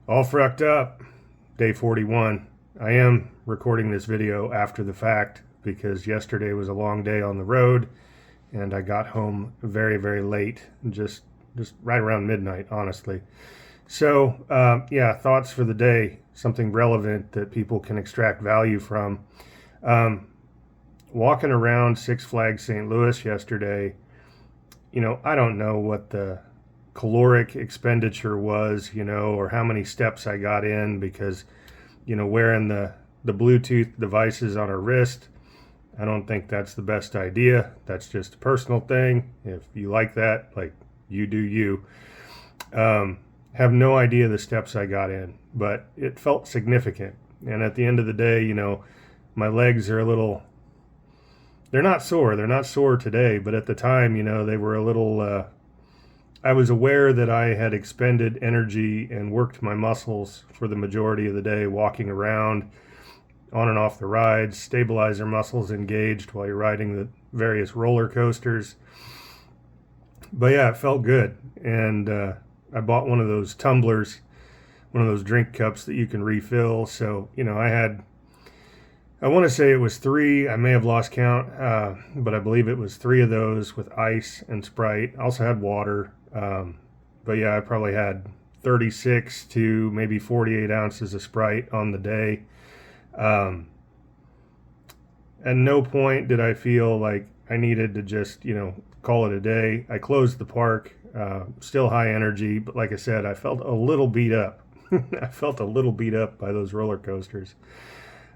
All frucked up, day 41. I am recording this video after the fact because yesterday was a long day on the road and I got home very, very late, just right around midnight, honestly. So, yeah, thoughts for the day, something relevant that people can extract value from. Walking around Six Flags St. Louis yesterday, I don't know what the caloric expenditure was, or how many steps I got in because, wearing the Bluetooth devices on our wrist, I don't think that's the best idea. That's just a personal thing. If you like that, like, you do you. Have no idea the steps I got in, but it felt significant. And at the end of the day, my legs are they're not sore. They're not sore today, but at the time, they were a little, I was aware that I had expended energy and worked my muscles for the majority of the day, walking around on and off the rides, stabilizer muscles engaged while you're riding the various roller coasters. But yeah, it felt good. And I bought one of those tumblers, one of those drink cups that you can refill. So, I want to say it was 3. I may have lost count, but I believe it was 3 of those with ice and Sprite. I also had water. But yeah, I probably had 36 to maybe 48 ounces of Sprite on the day. At no point did I feel like I needed to just, call it a day. I closed the park, still high energy, but like I said, I felt a little beat up. I felt a little beat up by those roller coasters.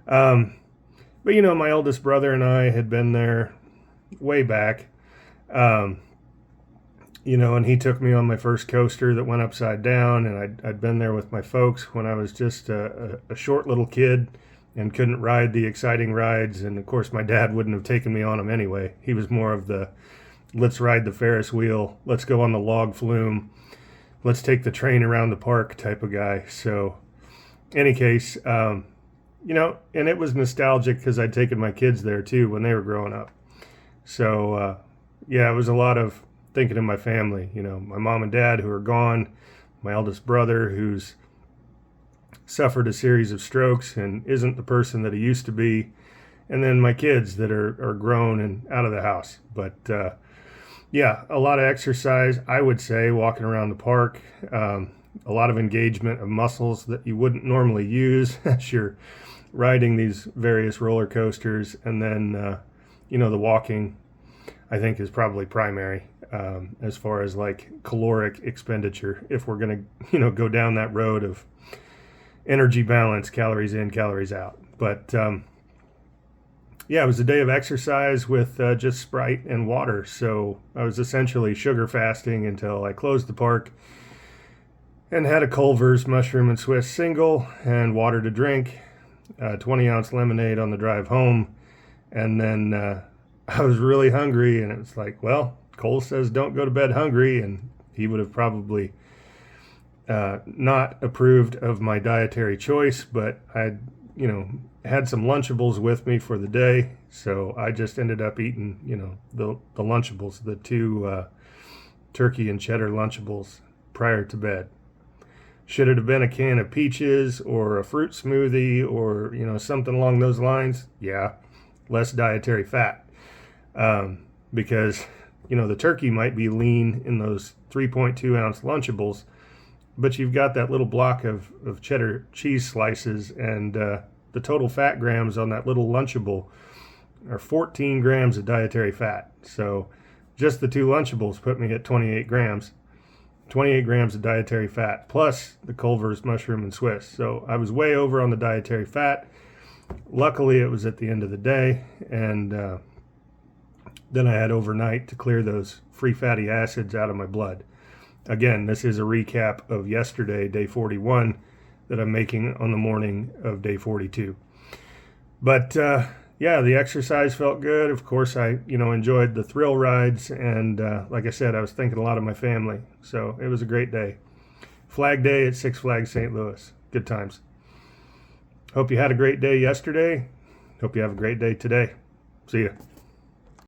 But my eldest brother and I had been there way back. And he took me on my first coaster that went upside down, and I'd been there with my folks when I was just a short little kid and couldn't ride the exciting rides. And of course, my dad wouldn't have taken me on them anyway. He was more of the, let's ride the Ferris wheel, let's go on the log flume, let's take the train around the park type of guy. So, any case, and it was nostalgic because I'd taken my kids there too when they were growing up. So, yeah, it was a lot of thinking of my family, my mom and dad who are gone, my eldest brother who's suffered a series of strokes and isn't the person that he used to be, and then my kids that are grown and out of the house. But yeah, a lot of exercise, I would say, walking around the park, a lot of engagement of muscles that you wouldn't normally use as you're riding these various roller coasters, and then the walking, I think, is probably primary as far as like caloric expenditure, if we're going to go down that road of energy balance, calories in, calories out. But yeah, it was a day of exercise with just Sprite and water. So I was essentially sugar fasting until I closed the park and had a Culver's mushroom and Swiss single and water to drink, 20-ounce lemonade on the drive home. And then I was really hungry, and it was like, well, Cole says don't go to bed hungry, and he would have probably not approved of my dietary choice, but I'd had some Lunchables with me for the day, so I just ended up eating the Lunchables, the 2 turkey and cheddar Lunchables prior to bed. Should it have been a can of peaches or a fruit smoothie or something along those lines? Yeah, less dietary fat. Because the turkey might be lean in those 3.2 ounce Lunchables, but you've got that little block of cheddar cheese slices, and the total fat grams on that little Lunchable are 14 grams of dietary fat. So just the 2 Lunchables put me at 28 grams of dietary fat, plus the Culver's mushroom and Swiss. So I was way over on the dietary fat. Luckily, it was at the end of the day, and then I had overnight to clear those free fatty acids out of my blood. Again, this is a recap of yesterday, day 41, that I'm making on the morning of day 42. But yeah, the exercise felt good. Of course, I enjoyed the thrill rides, and like I said, I was thinking a lot of my family. So it was a great day. Flag Day at Six Flags St. Louis. Good times. Hope you had a great day yesterday. Hope you have a great day today. See ya.